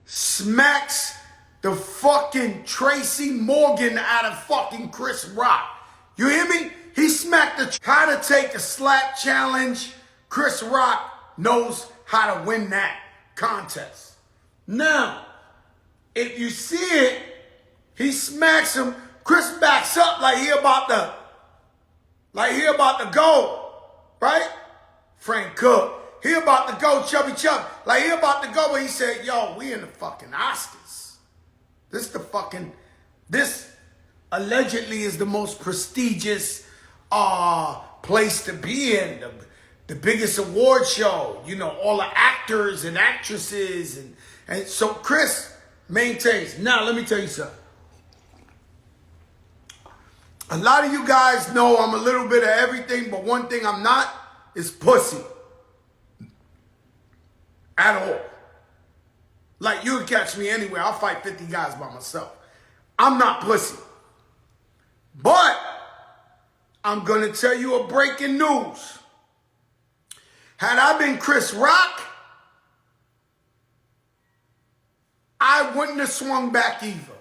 smacks the fucking Tracy Morgan out of fucking Chris Rock. You hear me? He smacked the how to take a slap challenge. Chris Rock knows how to win that contest. Now, if you see it, he smacks him. Chris backs up like he about to go, right? Frank Cook, he about to go, Chubby Chub, like he about to go, but he said, yo, we in the fucking Oscars. This allegedly is the most prestigious place to be in, the biggest award show, you know, all the actors and actresses, and so Chris maintains. Now, let me tell you something. A lot of you guys know I'm a little bit of everything, but one thing I'm not is pussy. At all. Like, you can catch me anywhere. I'll fight 50 guys by myself. I'm not pussy. But I'm going to tell you a breaking news. Had I been Chris Rock, I wouldn't have swung back either.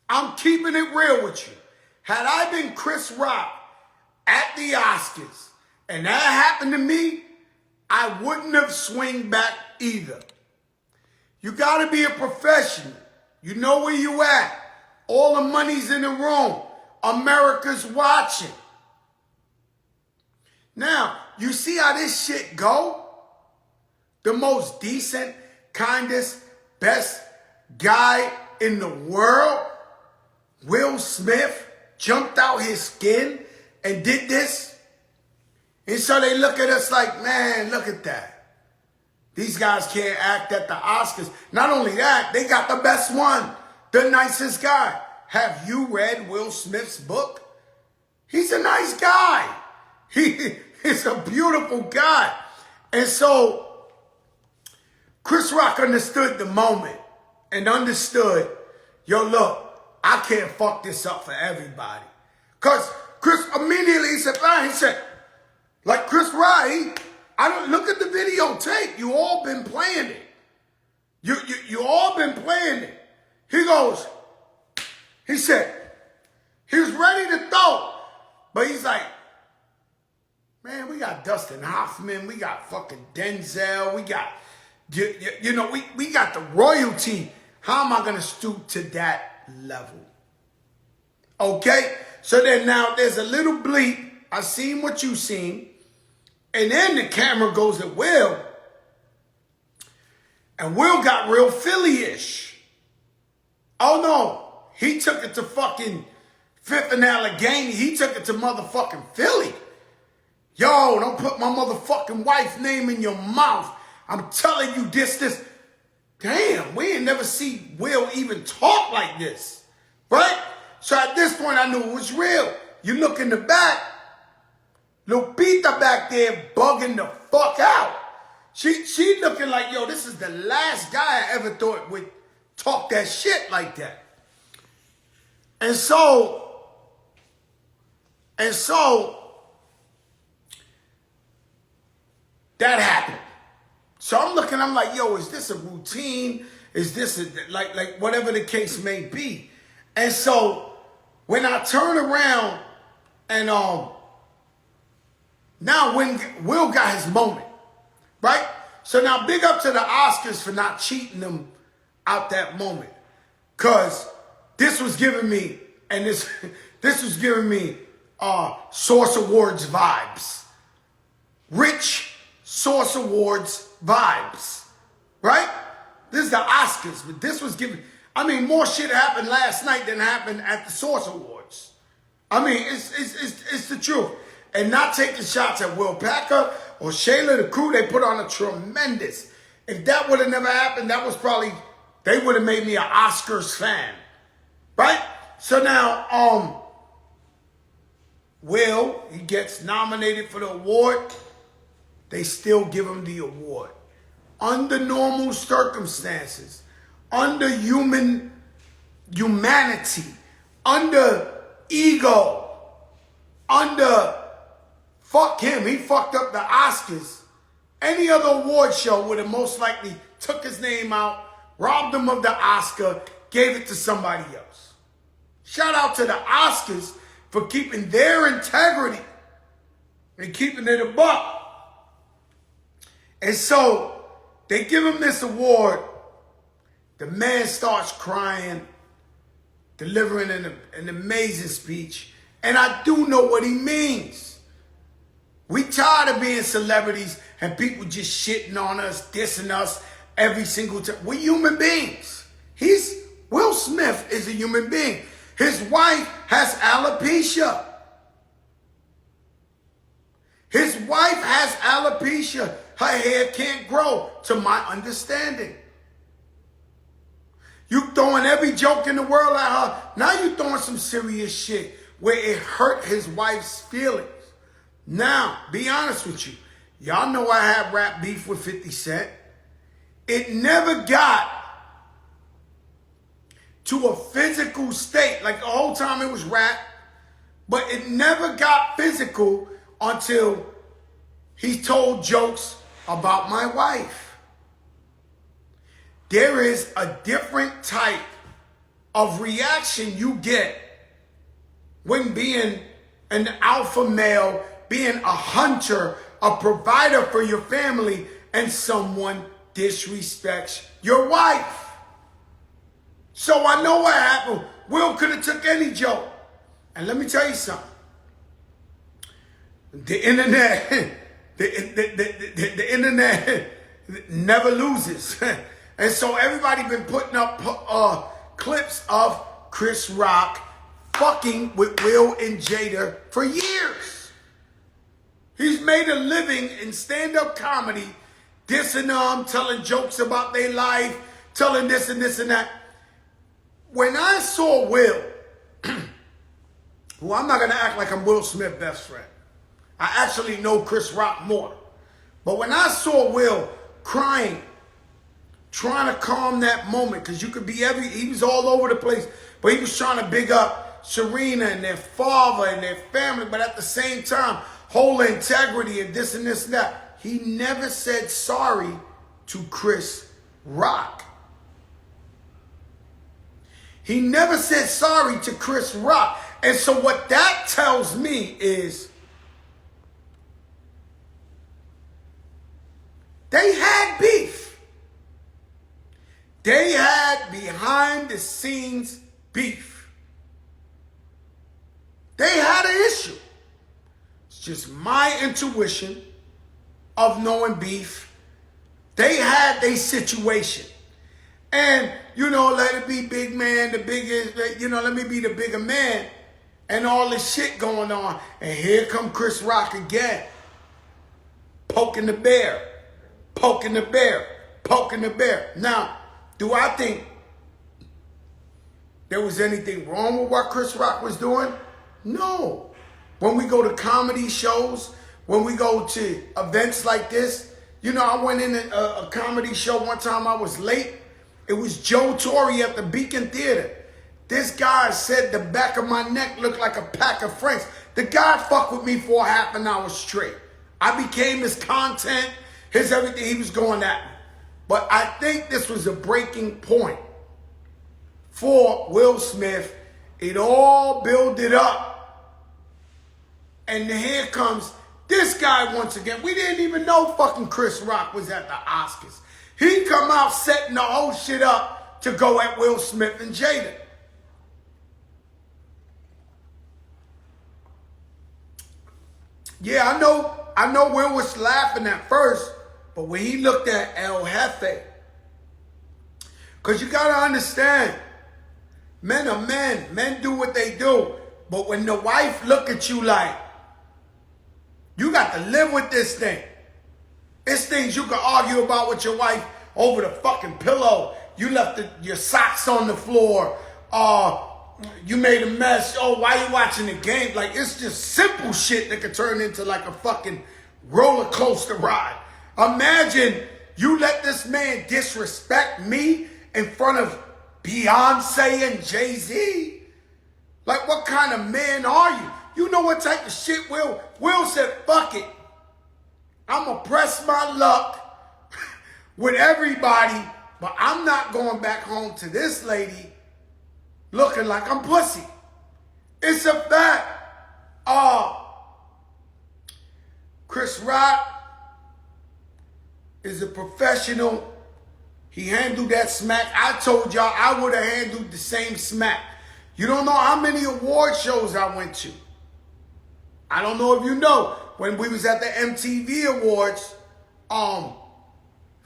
I'm keeping it real with you. Had I been Chris Rock at the Oscars and that happened to me, I wouldn't have swung back either. You got to be a professional. You know where you at. All the money's in the room. America's watching. Now, you see how this shit go? The most decent, kindest, best guy in the world, Will Smith, jumped out his skin and did this. And so they look at us like, man, look at that. These guys can't act at the Oscars. Not only that, they got the best one, the nicest guy. Have you read Will Smith's book? He's a nice guy. He's a beautiful guy. And so Chris Rock understood the moment and understood, yo, look, I can't fuck this up for everybody. Because Chris immediately said, fine. He said, like Chris Rock, I don't look at the videotape. You all been playing it. You all been playing it. He said, he was ready to throw. But he's like, man, we got Dustin Hoffman. We got fucking Denzel. We got, you know, we got the royalty. How am I going to stoop to that level? Okay? So then now there's a little bleep. I seen what you seen. And then the camera goes at Will. And Will got real Philly-ish. Oh no. He took it to fucking Fifth and Allegheny. He took it to motherfucking Philly. Yo, don't put my motherfucking wife's name in your mouth. I'm telling you this. Damn, we ain't never see Will even talk like this. Right? So at this point, I knew it was real. You look in the back, Lupita back there bugging the fuck out. She looking like, yo, this is the last guy I ever thought would talk that shit like that. And so that happened. So I'm looking, I'm like, yo, is this a routine? Is this like whatever the case may be? And so when I turn around and now when Will got his moment, right? So now big up to the Oscars for not cheating them out that moment. Cause this was giving me, and this was giving me Source Awards vibes. Rich Source Awards vibes. Right? This is the Oscars, but this was giving, I mean, more shit happened last night than happened at the Source Awards. I mean, it's the truth. And not taking shots at Will Packer or Shayla, the crew, they put on a tremendous. If that would have never happened, that was probably, they would have made me an Oscars fan. Right? So now, Will, he gets nominated for the award. They still give him the award. Under normal circumstances, under humanity, under ego, under fuck him, he fucked up the Oscars. Any other award show would have most likely took his name out, robbed them of the Oscar, gave it to somebody else. Shout out to the Oscars for keeping their integrity and keeping it a buck. And so they give him this award. The man starts crying, delivering an amazing speech. And I do know what he means. We tired of being celebrities and people just shitting on us, dissing us every single time. We're human beings. Will Smith is a human being. His wife has alopecia. His wife has alopecia. Her hair can't grow, to my understanding. You throwing every joke in the world at her. Now you throwing some serious shit where it hurt his wife's feelings. Now, be honest with you. Y'all know I had rap beef with 50 Cent. It never got to a physical state. Like the whole time it was rap. But it never got physical until he told jokes about my wife. There is a different type of reaction you get when being an alpha male, being a hunter, a provider for your family, and someone disrespects your wife. So I know what happened. Will could have took any joke. And let me tell you something. The internet, the internet never loses. And so everybody been putting up clips of Chris Rock fucking with Will and Jada for years. He's made a living in stand-up comedy, dissing them, telling jokes about their life, telling this and this and that. When I saw Will, who I'm not going to act like I'm Will Smith's best friend. I actually know Chris Rock more. But when I saw Will crying, trying to calm that moment, because you could be he was all over the place, but he was trying to big up Serena and their father and their family, but at the same time, whole integrity and this and this and that. He never said sorry to Chris Rock. He never said sorry to Chris Rock. And so what that tells me is they had beef. They had behind the scenes beef. They had an issue. It's just my intuition of knowing beef. They had their situation. And, let it be big man, the biggest, let me be the bigger man. And all this shit going on. And here come Chris Rock again. Poking the bear. Poking the bear. Poking the bear. Now, do I think there was anything wrong with what Chris Rock was doing? No. When we go to comedy shows, when we go to events like this, I went in a comedy show one time. I was late. It was Joe Torre at the Beacon Theater. This guy said the back of my neck looked like a pack of Franks. The guy fucked with me for half an hour straight. I became his content, his everything. He was going at me. But I think this was a breaking point for Will Smith. It all builded up. And here comes this guy once again. We didn't even know fucking Chris Rock was at the Oscars. He come out setting the whole shit up to go at Will Smith and Jada. Yeah, I know Will was laughing at first, but when he looked at El Jefe, because you got to understand, men are men. Men do what they do. But when the wife look at you like, you got to live with this thing. It's things you can argue about with your wife over the fucking pillow. You left your socks on the floor. You made a mess. Oh, why you watching the game? Like, it's just simple shit that could turn into like a fucking roller coaster ride. Imagine you let this man disrespect me in front of Beyonce and Jay-Z. Like, what kind of man are you? You know what type of shit Will said, fuck it. I'm going to press my luck with everybody But I'm not going back home to this lady looking like I'm pussy. It's a fact. Chris Rock is a professional. He handled that smack. I told y'all I would have handled the same smack. You don't know how many award shows I went to. I don't know if you know. When we was at the MTV Awards,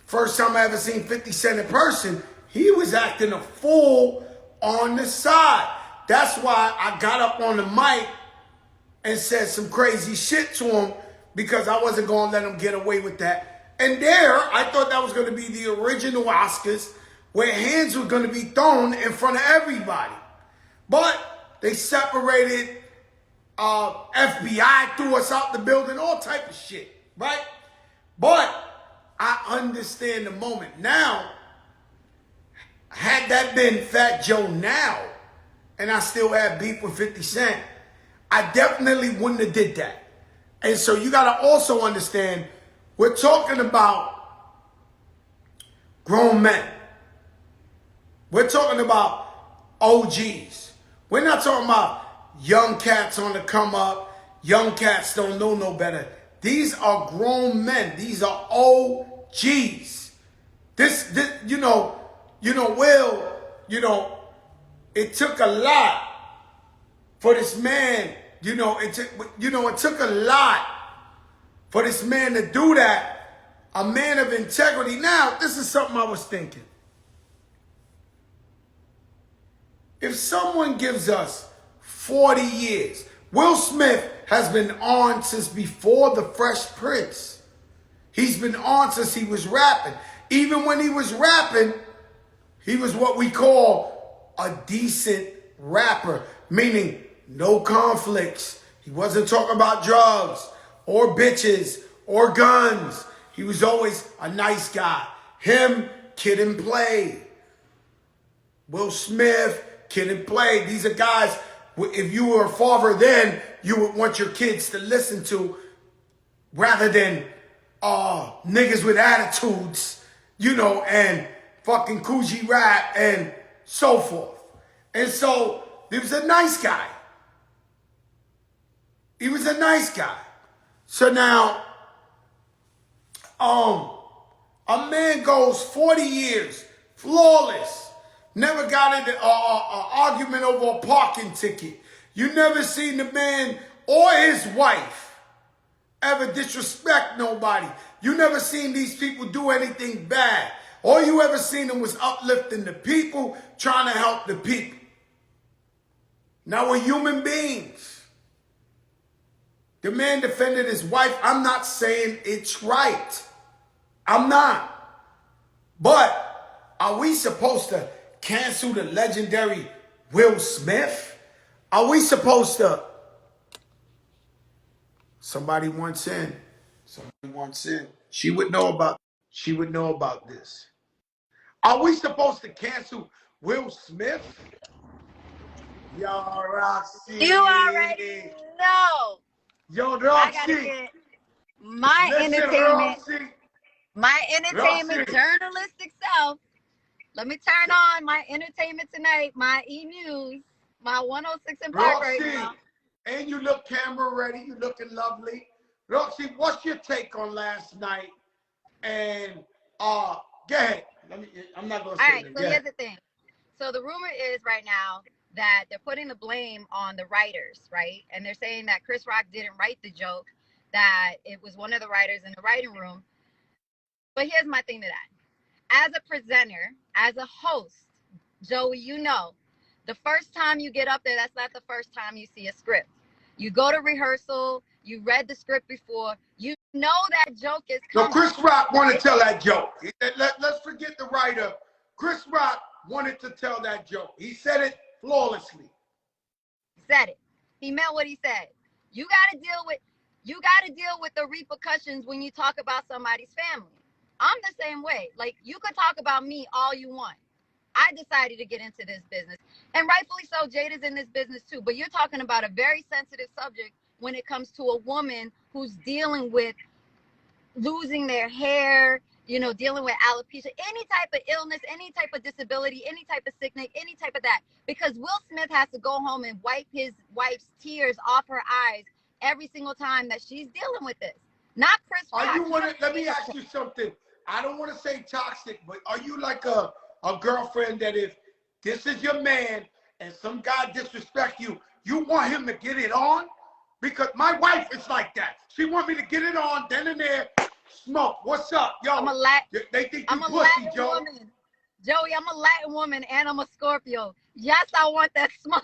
first time I ever seen 50 Cent in person, he was acting a fool on the side. That's why I got up on the mic and said some crazy shit to him, because I wasn't going to let him get away with that. And there, I thought that was going to be the original Oscars, where hands were going to be thrown in front of everybody. But they separated, FBI threw us out the building, all type of shit, right? But I understand the moment. Now, had that been Fat Joe now, and I still had beef with 50 Cent, I definitely wouldn't have did that. And so you got to also understand, we're talking about grown men. We're talking about OGs. We're not talking about young cats on the come up. Young cats don't know no better. These are grown men. These are OGs. This Will, it took a lot for this man, it took a lot for this man to do that. A man of integrity. Now, this is something I was thinking. If someone gives us 40 years, Will Smith has been on since before The Fresh Prince. He's been on since he was rapping. Even when he was rapping, he was what we call a decent rapper, meaning no conflicts. He wasn't talking about drugs or bitches or guns. He was always a nice guy. Him, Kid and Play. Will Smith, Kid and Play. These are guys, if you were a father then, you would want your kids to listen to, rather than niggas with attitudes, and fucking Coogee rap and so forth. And so he was a nice guy. He was a nice guy. So now, a man goes 40 years, flawless, never got into an argument over a parking ticket. You never seen the man or his wife ever disrespect nobody. You never seen these people do anything bad. All you ever seen them was uplifting the people, trying to help the people. Now we're human beings. The man defended his wife. I'm not saying it's right. I'm not. But are we supposed to cancel the legendary Will Smith? Are we supposed to? Somebody wants in. She would know about this. Are we supposed to cancel Will Smith? Yo, Roxy. You already know. Yo, Roxy. I gotta get my entertainment. Roxy. My entertainment Roxy. journalistic self. Let me turn on my entertainment tonight, my E-News, my 106 in Park right now. And you look camera ready, you looking lovely. Roxy, what's your take on last night? And go ahead. I'm not gonna say All right, that. so here's the thing. So the rumor is right now that they're putting the blame on the writers, right? And they're saying that Chris Rock didn't write the joke, that it was one of the writers in the writing room. But here's my thing to that. As a presenter, as a host, Joey, the first time you get up there, that's not the first time you see a script. You go to rehearsal, you read the script before, you know that joke is coming. So Chris Rock wanted to tell that joke. Let's forget the writer. Chris Rock wanted to tell that joke. He said it flawlessly. Said it. He meant what he said. You got to deal with the repercussions when you talk about somebody's family. I'm the same way. Like, you could talk about me all you want. I decided to get into this business. And rightfully so, Jada's in this business too. But you're talking about a very sensitive subject when it comes to a woman who's dealing with losing their hair you know, dealing with alopecia, any type of illness, any type of disability, any type of sickness, any type of that. Because Will Smith has to go home and wipe his wife's tears off her eyes every single time that she's dealing with this. Not Chris Rock. Are you one of, let me ask you something. I don't want to say toxic, but are you like a girlfriend that if this is your man and some guy disrespect you, you want him to get it on? Because my wife is like that. She want me to get it on, then and there, smoke. What's up? Yo, they think you pussy, Joe. Woman. Joey, I'm a Latin woman and I'm a Scorpio. Yes, I want that smoke.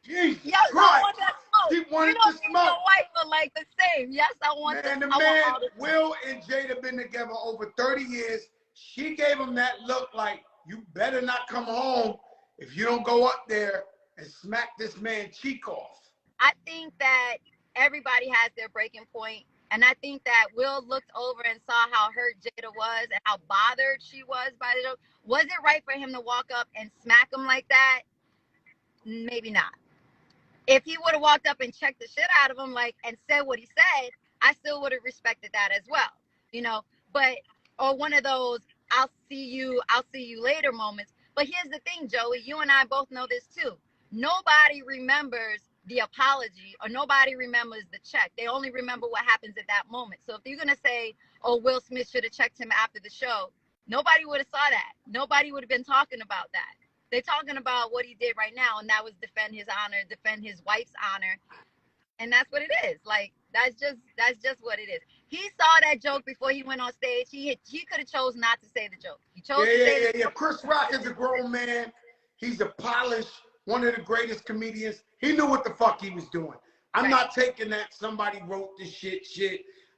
Jesus yes, Christ. I want that smoke. He wanted you don't to think smoke. your wife are like the same. Yes, I want Man, that. the man, Will and Jada have been together over 30 years. She gave him that look like, you better not come home if you don't go up there and smack this man cheek off. I think that everybody has their breaking point. And I think that Will looked over and saw how hurt Jada was and how bothered she was by the joke. Was it right for him to walk up and smack him like that? Maybe not. If he would have walked up and checked the shit out of him, like, and said what he said, I still would have respected that as well, you know. But or one of those I'll see you later moments. But here's the thing, Joey, you and I both know this too. Nobody remembers the apology or nobody remembers the check. They only remember what happens at that moment. So if you're gonna say, oh, Will Smith should have checked him after the show, nobody would have saw that. Nobody would have been talking about that. They're talking about what he did right now, and that was defend his honor, defend his wife's honor. And that's what it is. Like, that's just what it is. He saw that joke before he went on stage. He could have chose not to say the joke. He chose to say the joke. Chris Rock is a grown man. He's a polished, one of the greatest comedians. He knew what the fuck he was doing. I'm not taking that somebody wrote this shit.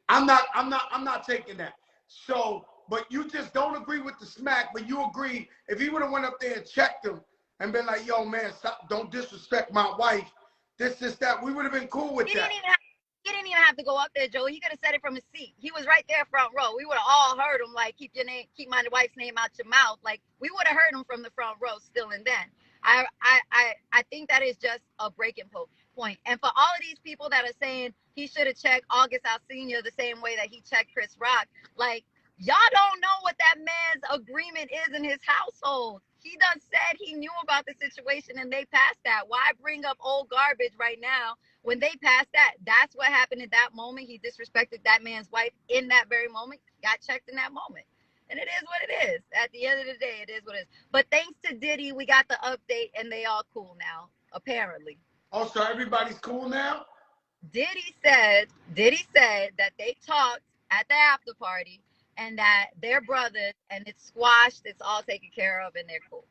I'm not taking that. So, but you just don't agree with the smack, but you agree if he would have went up there and checked him and been like, yo, man, stop, don't disrespect my wife, this, that, we would have been cool with that. He didn't even have to go up there, Joe. He could have said it from his seat. He was right there front row. We would have all heard him, like, keep my wife's name out your mouth. Like, we would have heard him from the front row still and then. I think that is just a breaking point. And for all of these people that are saying he should have checked August Alsina the same way that he checked Chris Rock, like, y'all don't know what that man's agreement is in his household. He done said he knew about the situation and they passed that. Why bring up old garbage right now when they passed that? That's what happened in that moment. He disrespected that man's wife in that very moment. Got checked in that moment. And it is what it is. At the end of the day, it is what it is. But thanks to Diddy, we got the update and they all cool now, apparently. Oh, so everybody's cool now? Diddy said that they talked at the after party and that they're brothers and it's squashed, it's all taken care of, and they're cool.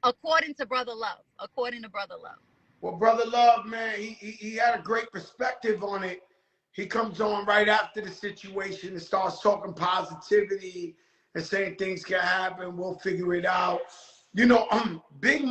According to Brother Love. Well, Brother Love, man, he had a great perspective on it. He comes on right after the situation and starts talking positivity and saying things can happen, we'll figure it out. You know, Big